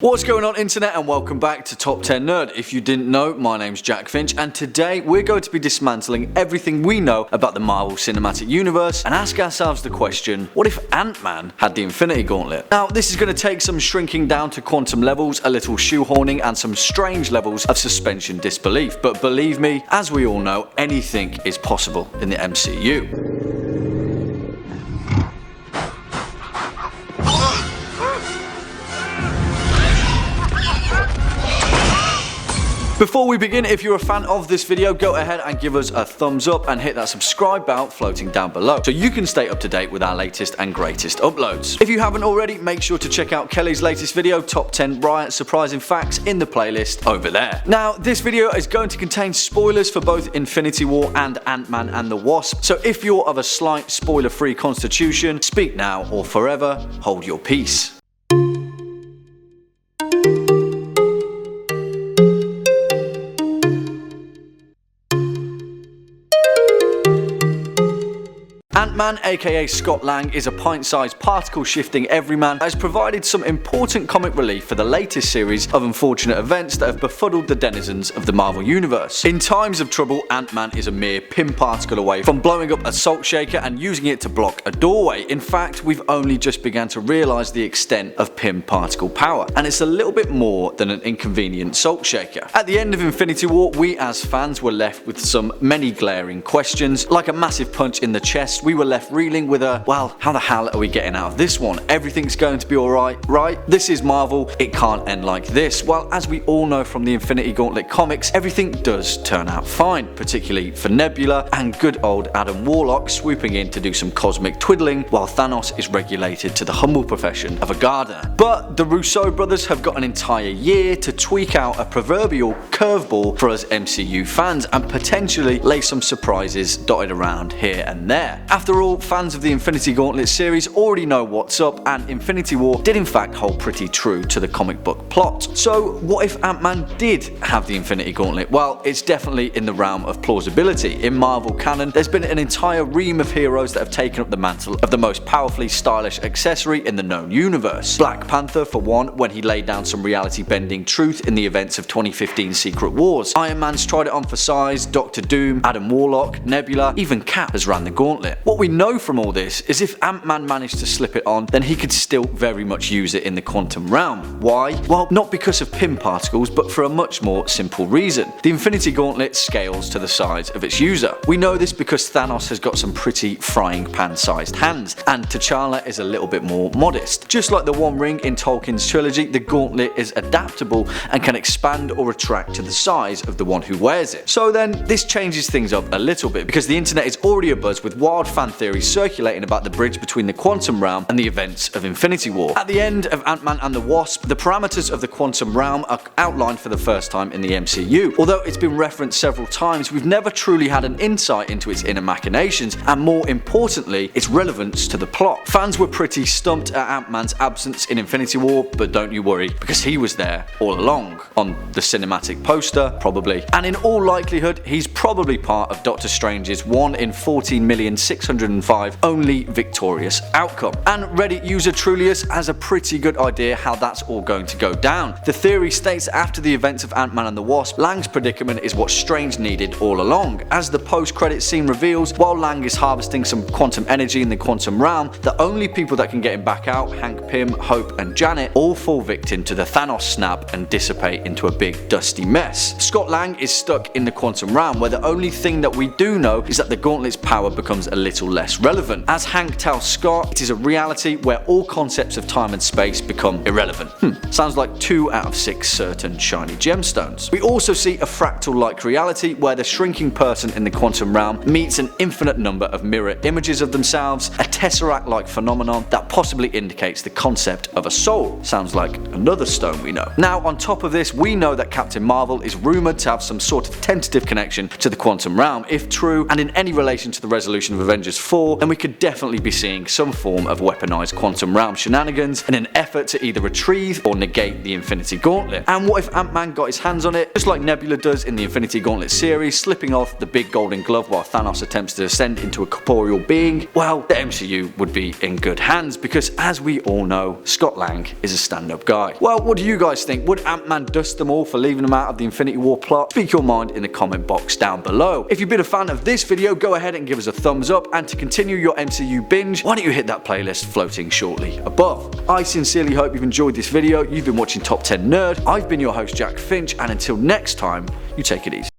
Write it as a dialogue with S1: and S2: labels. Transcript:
S1: What's going on, internet, and welcome back to Top 10 Nerd. If you didn't know, my name's Jack Finch, and today we're going to be dismantling everything we know about the Marvel Cinematic Universe and ask ourselves the question, what if Ant-Man had the Infinity Gauntlet? Now, this is going to take some shrinking down to quantum levels, a little shoehorning, and some strange levels of suspension disbelief, but believe me, as we all know, anything is possible in the MCU. Before we begin, if you're a fan of this video, go ahead and give us a thumbs up and hit that subscribe bell floating down below so you can stay up to date with our latest and greatest uploads. If you haven't already, make sure to check out Kelly's latest video, Top 10 Riot Surprising Facts, in the playlist over there. Now, this video is going to contain spoilers for both Infinity War and Ant-Man and the Wasp, so if you're of a slight spoiler-free constitution, speak now or forever hold your peace. Ant-Man, aka Scott Lang, is a pint-sized particle-shifting everyman that has provided some important comic relief for the latest series of unfortunate events that have befuddled the denizens of the Marvel Universe. In times of trouble, Ant-Man is a mere pin particle away from blowing up a salt shaker and using it to block a doorway. In fact, we've only just begun to realise the extent of pin particle power, and it's a little bit more than an inconvenient salt shaker. At the end of Infinity War, we as fans were left with many glaring questions. Like a massive punch in the chest, we were left reeling with a, well, how the hell are we getting out of this one? Everything's going to be alright, right? This is Marvel, it can't end like this. Well, as we all know from the Infinity Gauntlet comics, everything does turn out fine, particularly for Nebula and good old Adam Warlock swooping in to do some cosmic twiddling while Thanos is regulated to the humble profession of a gardener. But the Russo brothers have got an entire year to tweak out a proverbial curveball for us MCU fans and potentially lay some surprises dotted around here and there. After all, fans of the Infinity Gauntlet series already know what's up, and Infinity War did in fact hold pretty true to the comic book plot. So what if Ant-Man did have the Infinity Gauntlet? Well, it's definitely in the realm of plausibility. In Marvel canon, there's been an entire ream of heroes that have taken up the mantle of the most powerfully stylish accessory in the known universe. Black Panther, for one, when he laid down some reality-bending truth in the events of 2015 Secret Wars. Iron Man's tried it on for size, Doctor Doom, Adam Warlock, Nebula, even Cap has ran the gauntlet. What we know from all this is if Ant-Man managed to slip it on, then he could still very much use it in the quantum realm. Why? Well, not because of pin particles, but for a much more simple reason. The Infinity Gauntlet scales to the size of its user. We know this because Thanos has got some pretty frying pan-sized hands, and T'Challa is a little bit more modest. Just like the One Ring in Tolkien's trilogy, the gauntlet is adaptable and can expand or retract to the size of the one who wears it. So then, this changes things up a little bit because the internet is already abuzz with wild fan theories circulating about the bridge between the quantum realm and the events of Infinity War. At the end of Ant-Man and the Wasp, the parameters of the quantum realm are outlined for the first time in the MCU. Although it's been referenced several times, we've never truly had an insight into its inner machinations and, more importantly, its relevance to the plot. Fans were pretty stumped at Ant-Man's absence in Infinity War, but don't you worry, because he was there all along, on the cinematic poster, probably. And in all likelihood, he's probably part of Doctor Strange's 1 in 14,605 only victorious outcome. And Reddit user Trulius has a pretty good idea how that's all going to go down. The theory states that after the events of Ant-Man and the Wasp, Lang's predicament is what Strange needed all along. As the post-credit scene reveals, while Lang is harvesting some quantum energy in the quantum realm, the only people that can get him back out, Hank Pym, Hope and Janet, all fall victim to the Thanos snap and dissipate into a big dusty mess. Scott Lang is stuck in the quantum realm where the only thing that we do know is that the gauntlet's power becomes a little less relevant. As Hank tells Scott, it is a reality where all concepts of time and space become irrelevant. Sounds like 2 out of 6 certain shiny gemstones. We also see a fractal-like reality where the shrinking person in the quantum realm meets an infinite number of mirror images of themselves, a tesseract-like phenomenon that possibly indicates the concept of a soul. Sounds like another stone we know. Now, on top of this, we know that Captain Marvel is rumoured to have some sort of tentative connection to the quantum realm. If true, and in any relation to the resolution of Avengers Avengers 4, then we could definitely be seeing some form of weaponized quantum realm shenanigans in an effort to either retrieve or negate the Infinity Gauntlet. And what if Ant-Man got his hands on it, just like Nebula does in the Infinity Gauntlet series, slipping off the big golden glove while Thanos attempts to ascend into a corporeal being? Well, the MCU would be in good hands, because as we all know, Scott Lang is a stand-up guy. Well, what do you guys think? Would Ant-Man dust them all for leaving them out of the Infinity War plot? Speak your mind in the comment box down below. If you've been a fan of this video, go ahead and give us a thumbs up, and to continue your MCU binge, why don't you hit that playlist floating shortly above. I sincerely hope you've enjoyed this video. You've been watching Top 10 Nerd. I've been your host Jack Finch, and until next time, you take it easy.